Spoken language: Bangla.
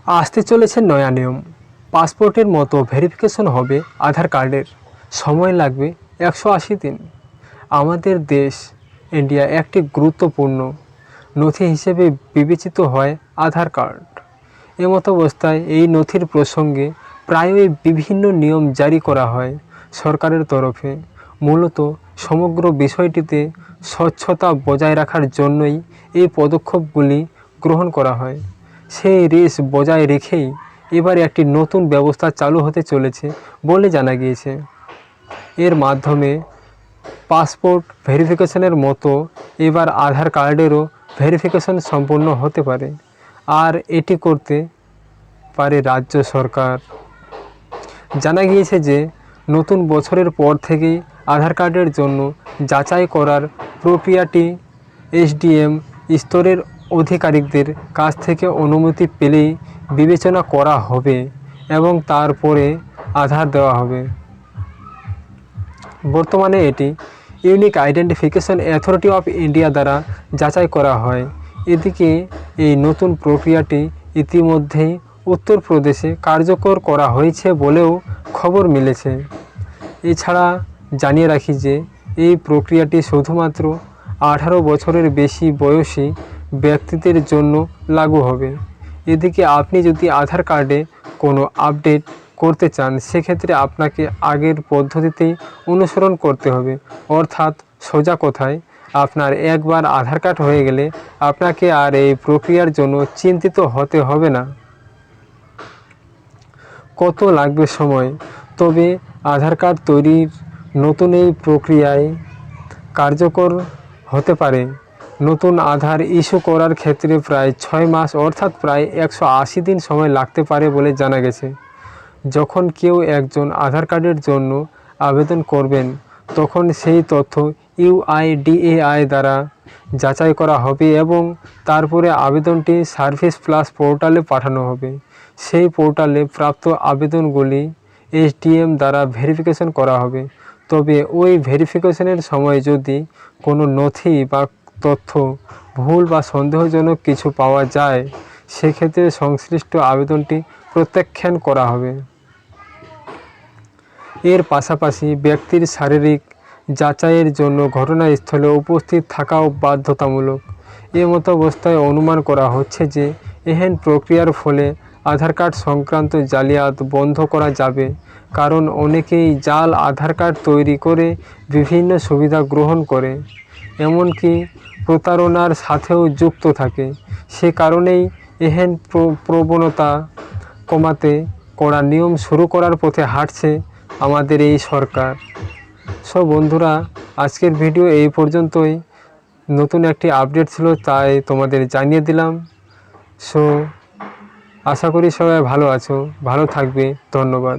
আসতে চলেছে নয়া নিয়ম। পাসপোর্টের মতো ভেরিফিকেশন হবে আধার কার্ডের। সময় লাগবে 180 দিন। আমাদের দেশ ইন্ডিয়া একটি গুরুত্বপূর্ণ নথি হিসেবে বিবেচিত হয় আধার কার্ড। এমতো অবস্থায় এই নথির প্রসঙ্গে প্রায়ই বিভিন্ন নিয়ম জারি করা হয় সরকারের তরফে। মূলত সমগ্র বিষয়টিতে স্বচ্ছতা বজায় রাখার জন্যই এই পদক্ষেপগুলি গ্রহণ করা হয়। সেই রেস বজায় রেখেই এবার একটি নতুন ব্যবস্থা চালু হতে চলেছে বলে জানা গিয়েছে। এর মাধ্যমে পাসপোর্ট ভেরিফিকেশনের মতো এবার আধার কার্ডেরও ভেরিফিকেশন সম্পূর্ণ হতে পারে, আর এটি করতে পারে রাজ্য সরকার। জানা গিয়েছে যে নতুন বছরের পর থেকেই আধার কার্ডের জন্য যাচাই করার প্রক্রিয়াটি এসডিএম স্তরের আধিকারিকদের কাছ থেকে অনুমতি পেলেই বিবেচনা করা হবে এবং তারপরে আধার দেওয়া হবে। বর্তমানে এটি unique identification authority of India দ্বারা যাচাই করা হয়। এদিকে এই নতুন প্রক্রিয়াটি ইতিমধ্যেই উত্তরপ্রদেশে কার্যকর করা হয়েছে বলেও খবর মিলেছে। এছাড়া জানিয়ে রাখি যে এই প্রক্রিয়াটি শুধুমাত্র 18 বছরের বেশি বয়সী ব্যক্তিদের জন্য লাগু হবে। এদিকে আপনি যদি আধার কার্ডে কোনো আপডেট করতে চান, সেক্ষেত্রে আপনাকে আগের পদ্ধতিতেই অনুসরণ করতে হবে। অর্থাৎ সোজা কথায়, আপনার একবার আধার কার্ড হয়ে গেলে আপনাকে আর এই প্রক্রিয়ার জন্য চিন্তিত হতে হবে না। কত লাগবে সময়? তবে আধার কার্ড তৈরির নতুন এই প্রক্রিয়ায় কার্যকর হতে পারে। নতুন আধার ইস্যু করার ক্ষেত্রে প্রায় 6 মাস অর্থাৎ প্রায় 180 দিন সময় লাগতে পারে বলে জানা গেছে। যখন কেউ একজন আধার কার্ডের জন্য আবেদন করবেন, তখন সেই তথ্য ইউআইডিএআই দ্বারা যাচাই করা হবে এবং তারপরে আবেদনটি সার্ভিস প্লাস পোর্টালে পাঠানো হবে। সেই পোর্টালে প্রাপ্ত আবেদনগুলি এসডিএম দ্বারা ভেরিফিকেশন করা হবে। তবে ওই ভেরিফিকেশনের সময় যদি কোনো নথি বা তথ্য ভুল বা সন্দেহজনক কিছু পাওয়া যায়, সেক্ষেত্রে সংশ্লিষ্ট আবেদনটি প্রত্যাখ্যান করা হবে। এর পাশাপাশি ব্যক্তির শারীরিক যাচাইয়ের জন্য ঘটনাস্থলে উপস্থিত থাকাও বাধ্যতামূলক। এমতো অবস্থায় অনুমান করা হচ্ছে যে এহেন প্রক্রিয়ার ফলে আধার কার্ড সংক্রান্ত জালিয়াত বন্ধ করা যাবে, কারণ অনেকেই জাল আধার কার্ড তৈরি করে বিভিন্ন সুবিধা গ্রহণ করে, এমনকি প্রতারণার সাথেও যুক্ত থাকে। সে কারণেই এহেন প্রবণতা কমাতে কড়া নিয়ম শুরু করার পথে হাঁটছে আমাদের এই সরকার। সব বন্ধুরা, আজকের ভিডিও এই পর্যন্তই। নতুন একটি আপডেট ছিল, তাই তোমাদের জানিয়ে দিলাম। আশা করি সবাই ভালো আছো, ভালো থাকবে। ধন্যবাদ।